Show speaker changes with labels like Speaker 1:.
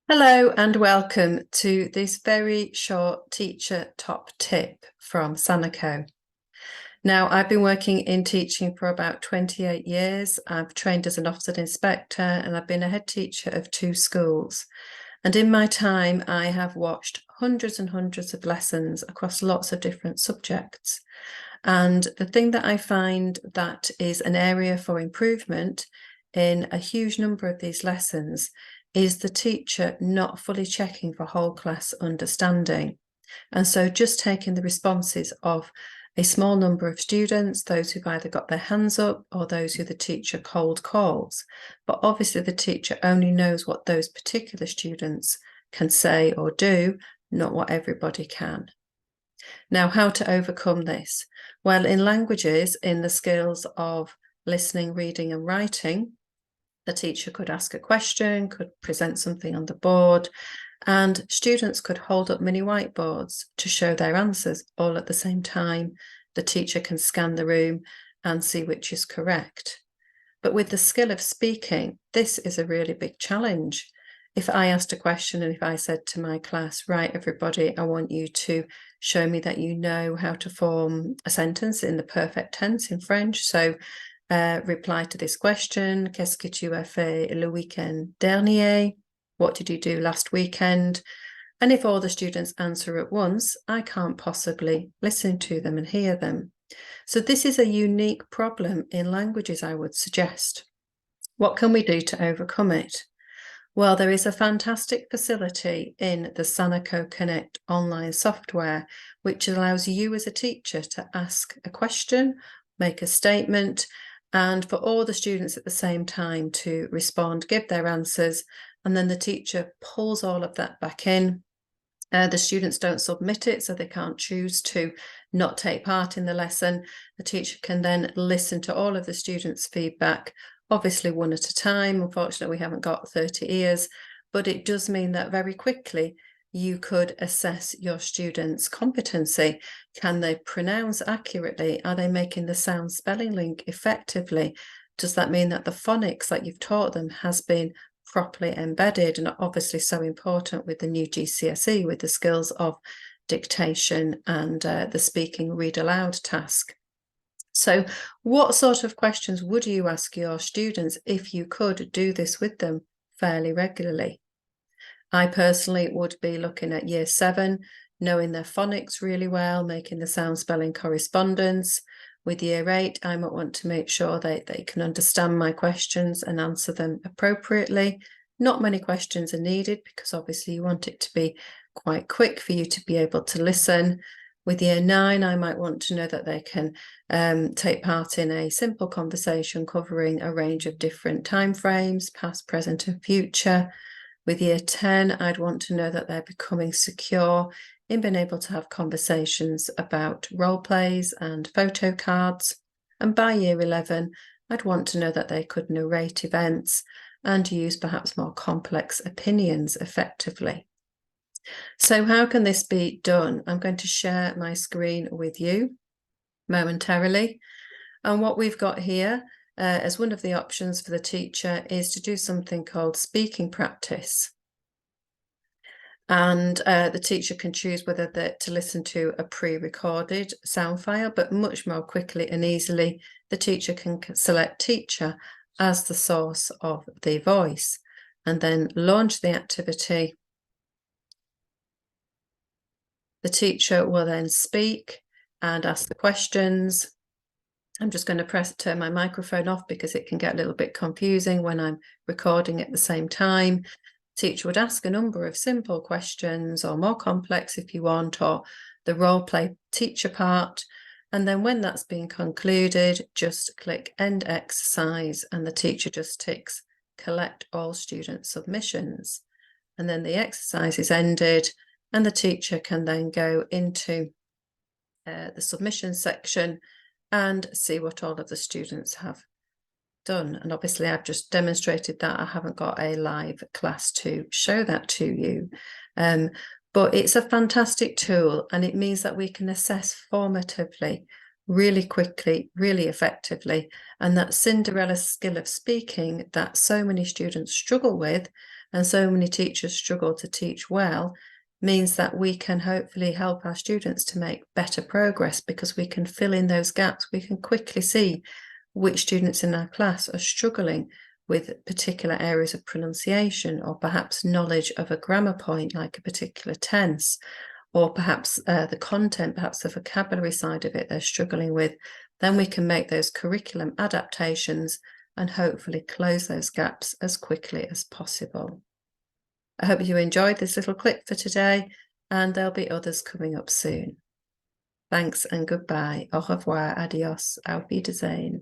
Speaker 1: Hello and welcome to this very short teacher top tip from Sanako. Now, I've been working in teaching for about 28 years. I've trained as an Ofsted inspector and I've been a head teacher of 2 schools. And in my time, I have watched hundreds and hundreds of lessons across lots of different subjects. And the thing that I find that is an area for improvement in a huge number of these lessons is the teacher not fully checking for whole class understanding. And so just taking the responses of a small number of students, those who've either got their hands up or those who the teacher cold calls. But obviously the teacher only knows what those particular students can say or do, not what everybody can. Now, how to overcome this? Well, in languages, in the skills of listening, reading and writing, the teacher could ask a question, could present something on the board, and students could hold up mini whiteboards to show their answers all at the same time. The teacher can scan the room and see which is correct. But with the skill of speaking, this is a really big challenge. If I asked a question and if I said to my class, right, everybody, I want you to show me that you know how to form a sentence in the perfect tense in French. So reply to this question. Qu'est-ce que tu as fait le week-end dernier? What did you do last weekend? And if all the students answer at once, I can't possibly listen to them and hear them. So this is a unique problem in languages, I would suggest. What can we do to overcome it? Well, there is a fantastic facility in the Sanako Connect online software, which allows you as a teacher to ask a question, make a statement, and for all the students at the same time to respond, give their answers, and then the teacher pulls all of that back in. The students don't submit it, so they can't choose to not take part in the lesson. The teacher can then listen to all of the students' feedback, obviously one at a time. Unfortunately, we haven't got 30 ears, but it does mean that very quickly you could assess your students' competency. Can they pronounce accurately? Are they making the sound spelling link effectively? Does that mean that the phonics that you've taught them has been properly embedded? And obviously so important with the new GCSE, with the skills of dictation and the speaking read aloud task. So what sort of questions would you ask your students if you could do this with them fairly regularly? I personally would be looking at year 7, knowing their phonics really well, making the sound spelling correspondence. With year 8, I might want to make sure they can understand my questions and answer them appropriately. Not many questions are needed because obviously you want it to be quite quick for you to be able to listen. With year 9, I might want to know that they can take part in a simple conversation covering a range of different timeframes, past, present and future. With year 10, I'd want to know that they're becoming secure in being able to have conversations about role plays and photo cards. And by year 11, I'd want to know that they could narrate events and use perhaps more complex opinions effectively. So how can this be done? I'm going to share my screen with you momentarily. And what we've got here as one of the options for the teacher is to do something called speaking practice. And the teacher can choose whether to listen to a pre-recorded sound file, but much more quickly and easily, the teacher can select teacher as the source of the voice and then launch the activity. The teacher will then speak and ask the questions. I'm just going to turn my microphone off because it can get a little bit confusing when I'm recording at the same time. The teacher would ask a number of simple questions or more complex if you want, or the role play teacher part. And then when that's been concluded, just click end exercise and the teacher just ticks collect all student submissions. And then the exercise is ended and the teacher can then go into the submission section and see what all of the students have done. And obviously I've just demonstrated that. I haven't got a live class to show that to you. But it's a fantastic tool and it means that we can assess formatively really quickly, really effectively. And that Cinderella skill of speaking that so many students struggle with and so many teachers struggle to teach well means that we can hopefully help our students to make better progress, because we can fill in those gaps. We can quickly see which students in our class are struggling with particular areas of pronunciation, or perhaps knowledge of a grammar point like a particular tense, or perhaps the content, perhaps the vocabulary side of it they're struggling with. Then we can make those curriculum adaptations and hopefully close those gaps as quickly as possible. I hope you enjoyed this little clip for today, and there'll be others coming up soon. Thanks and goodbye. Au revoir, adios, auf Wiedersehen.